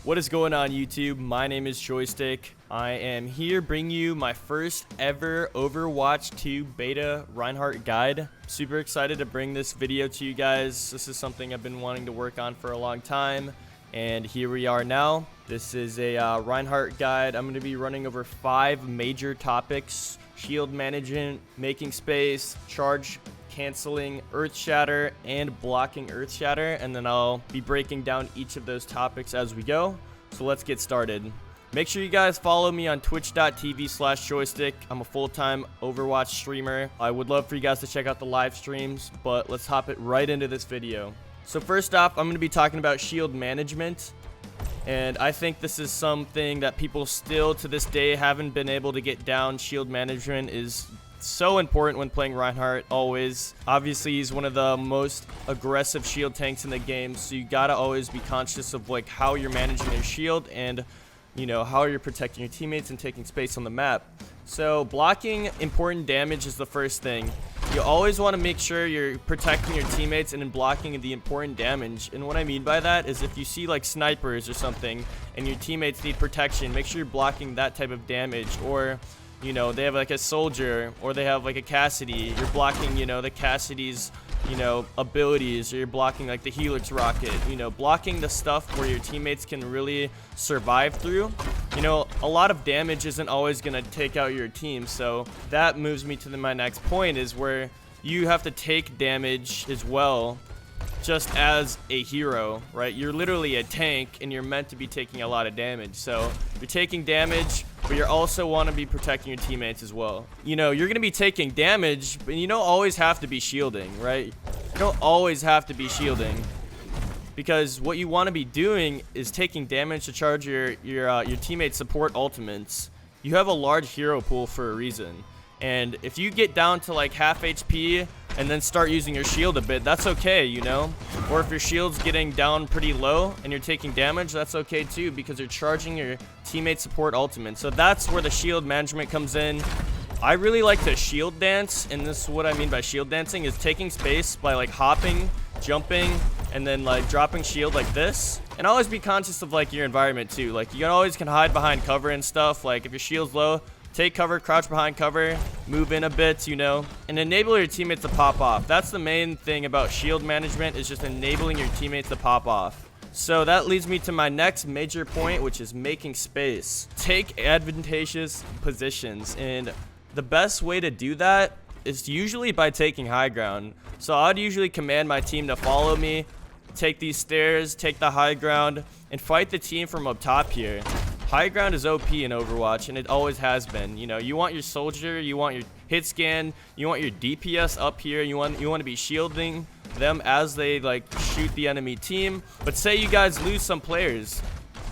What is going on YouTube? My name is Joystick. I am here bringing you my first ever Overwatch 2 beta Reinhardt guide. Super excited to bring this video to you guys. This is something I've been wanting to work on for a long time, and here we are now. This is a Reinhardt guide. I'm going to be running over 5 major topics: shield management, making space, charge canceling, earth shatter, and blocking earth shatter, and then I'll be breaking down each of those topics as we go. So let's get started. Make sure you guys follow me on twitch.tv/joystick. I'm a full-time Overwatch streamer. I would love for you guys to check out the live streams, but let's hop it right into this video. So first off, I'm going to be talking about shield management, and I think this is something that people still to this day haven't been able to get down. Shield management is so important when playing Reinhardt, always. Obviously, he's one of the most aggressive shield tanks in the game, so you gotta always be conscious of like how you're managing your shield and, you know, how you're protecting your teammates and taking space on the map. So blocking important damage is the first thing. You always want to make sure you're protecting your teammates and then blocking the important damage. And what I mean by that is if you see like snipers or something and your teammates need protection, make sure you're blocking that type of damage. Or, you know, they have like a soldier or they have like a Cassidy, you're blocking, you know, the Cassidy's, you know, abilities, or you're blocking like the Helix rocket, you know, blocking the stuff where your teammates can really survive through. You know, a lot of damage isn't always going to take out your team, so that moves me to my next point, is where you have to take damage as well, just as a hero, right? You're literally a tank and you're meant to be taking a lot of damage, so you're taking damage, but you also want to be protecting your teammates as well. You know, you're going to be taking damage, but you don't always have to be shielding, right? You don't always have to be shielding, because what you want to be doing is taking damage to charge your teammates' support ultimates. You have a large hero pool for a reason, and if you get down to like half HP and then start using your shield a bit, that's okay, you know? Or if your shield's getting down pretty low and you're taking damage, that's okay too, because you're charging your teammate support ultimate. So that's where the shield management comes in. I really like to shield dance, and this is what I mean by shield dancing, is taking space by like hopping, jumping, and then like dropping shield like this. And always be conscious of like your environment too. Like you always can hide behind cover and stuff. Like if your shield's low, take cover, crouch behind cover, move in a bit, you know, and enable your teammates to pop off. That's the main thing about shield management, is just enabling your teammates to pop off. So that leads me to my next major point, which is making space. Take advantageous positions, and the best way to do that is usually by taking high ground. So I'd usually command my team to follow me, take these stairs, take the high ground, and fight the team from up top here. High ground is OP in Overwatch, and it always has been. You know, you want your soldier, you want your hit scan, you want your DPS up here, you want to be shielding them as they like shoot the enemy team. But say you guys lose some players,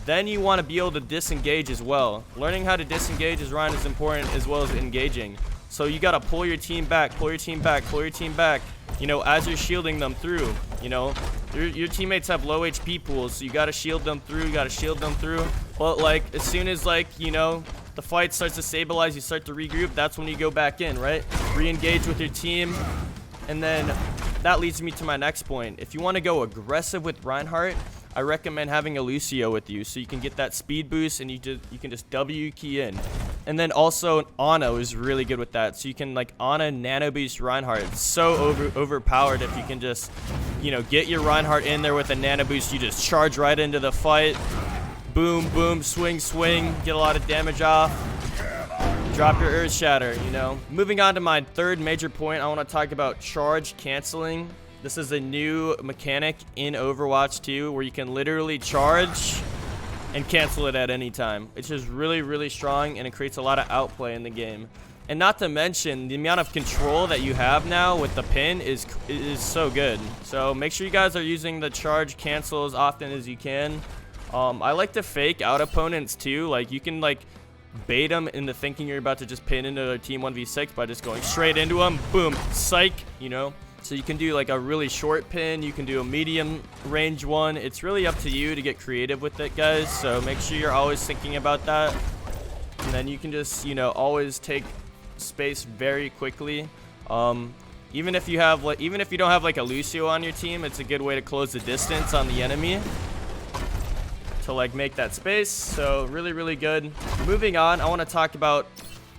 then you want to be able to disengage as well. Learning how to disengage as Ryan is important, as well as engaging. So you got to pull your team back, pull your team back, pull your team back, you know, as you're shielding them through. You know, your teammates have low HP pools, so you got to shield them through, you got to shield them through. But like as soon as like, you know, the fight starts to stabilize, you start to regroup, that's when you go back in, right? Re-engage with your team. And then that leads me to my next point. If you want to go aggressive with Reinhardt, I recommend having a Lucio with you, so you can get that speed boost and you can just W key in. And then also Ana is really good with that, so you can like Ana nano boost Reinhardt. It's so overpowered if you can just, you know, get your Reinhardt in there with a nano boost. You just charge right into the fight, boom boom, swing swing, get a lot of damage off, drop your earth shatter. You know, moving on to my third major point, I want to talk about charge canceling. This is a new mechanic in Overwatch 2 where you can literally charge and cancel it at any time. It's just really, really strong, and it creates a lot of outplay in the game. And not to mention, the amount of control that you have now with the pin is so good. So make sure you guys are using the charge cancel as often as you can. I like to fake out opponents too. Like you can like bait them into thinking you're about to just pin into their team 1v6 by just going straight into them. Boom, psych, you know. So you can do like a really short pin, you can do a medium range one. It's really up to you to get creative with it, guys. So make sure you're always thinking about that. And then you can just, you know, always take space very quickly. Even if you don't have like a Lucio on your team, it's a good way to close the distance on the enemy. to like make that space. So really good. Moving on, I want to talk about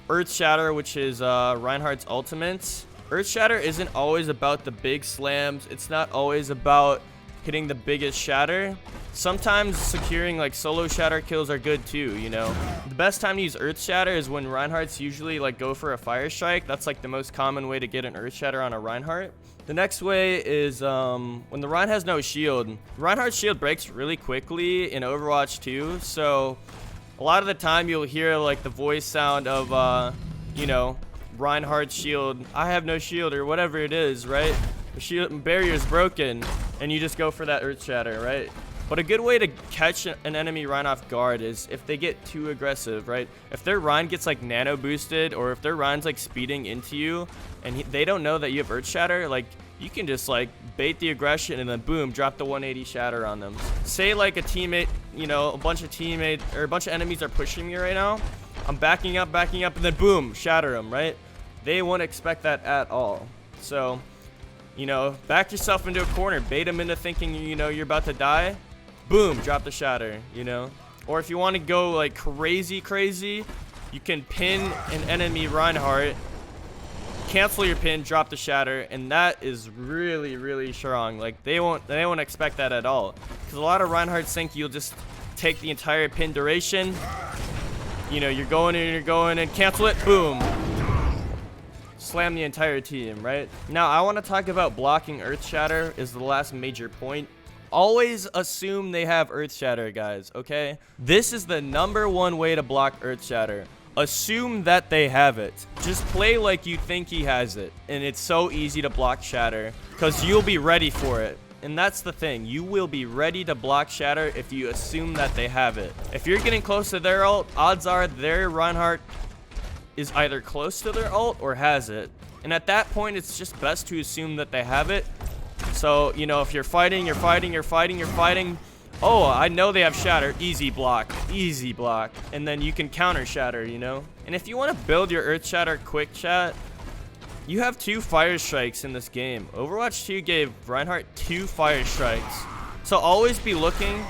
Earth Shatter, which is Reinhardt's ultimate. Earth Shatter isn't always about the big slams. It's not always about hitting the biggest shatter. Sometimes securing like solo shatter kills are good too, you know. The best time to use Earth Shatter is when Reinhardt's usually like go for a fire strike. That's like the most common way to get an Earth Shatter on a Reinhardt. The next way is when the Rein has no shield. Reinhardt's shield breaks really quickly in Overwatch 2, so a lot of the time you'll hear like the voice sound of you know, Reinhardt's shield, I have no shield, or whatever it is, right? The shield barrier is broken and you just go for that Earth Shatter, right? But a good way to catch an enemy Rein off guard is if they get too aggressive, right? If their Rein gets like nano boosted, or if their Rein's like speeding into you and they don't know that you have Earth Shatter, like you can just like bait the aggression and then boom, drop the 180 shatter on them. Say like a teammate, you know, a bunch of enemies are pushing me right now. I'm backing up, and then boom, shatter them, right? They won't expect that at all. So, you know, back yourself into a corner, bait them into thinking, you know, you're about to die. Boom, drop the shatter, you know. Or if you want to go like crazy, you can pin an enemy Reinhardt, cancel your pin, drop the shatter, and that is really strong. Like they won't expect that at all, because a lot of Reinhardts think you'll just take the entire pin duration. You know, you're going and cancel it, boom, slam the entire team, right? Now I want to talk about blocking Earth Shatter is the last major point. Always assume they have Earth Shatter, guys, okay? This is the #1 way to block Earth Shatter. Assume that they have it. Just play like you think he has it, and it's so easy to block Shatter because you'll be ready for it. And that's the thing, you will be ready to block Shatter if you assume that they have it. If you're getting close to their ult, odds are their Reinhardt is either close to their ult or has it. And at that point, it's just best to assume that they have it. So, you know, if you're fighting, oh, I know they have shatter, easy block, and then you can counter shatter, you know. And if you want to build your Earth Shatter quick, chat, you have 2 fire strikes in this game. Overwatch 2 gave Reinhardt 2 fire strikes, so always be looking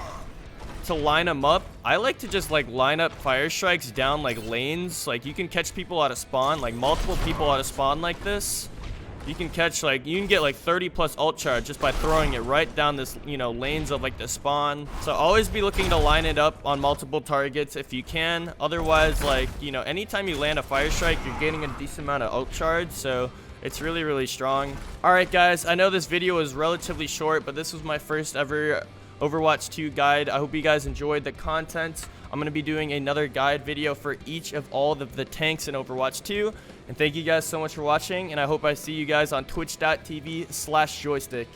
to line them up. I like to just like line up fire strikes down like lanes. Like you can catch people out of spawn, like multiple people out of spawn like this. You can catch like, you can get like 30 plus ult charge just by throwing it right down this, you know, lanes of like the spawn. So always be looking to line it up on multiple targets if you can. Otherwise, like, you know, anytime you land a fire strike, you're getting a decent amount of ult charge. So it's really strong. All right, guys, I know this video was relatively short, but this was my first ever Overwatch 2 guide. I hope you guys enjoyed the content. I'm going to be doing another guide video for each of all of the tanks in Overwatch 2. And thank you guys so much for watching, and I hope I see you guys on twitch.tv/joystick.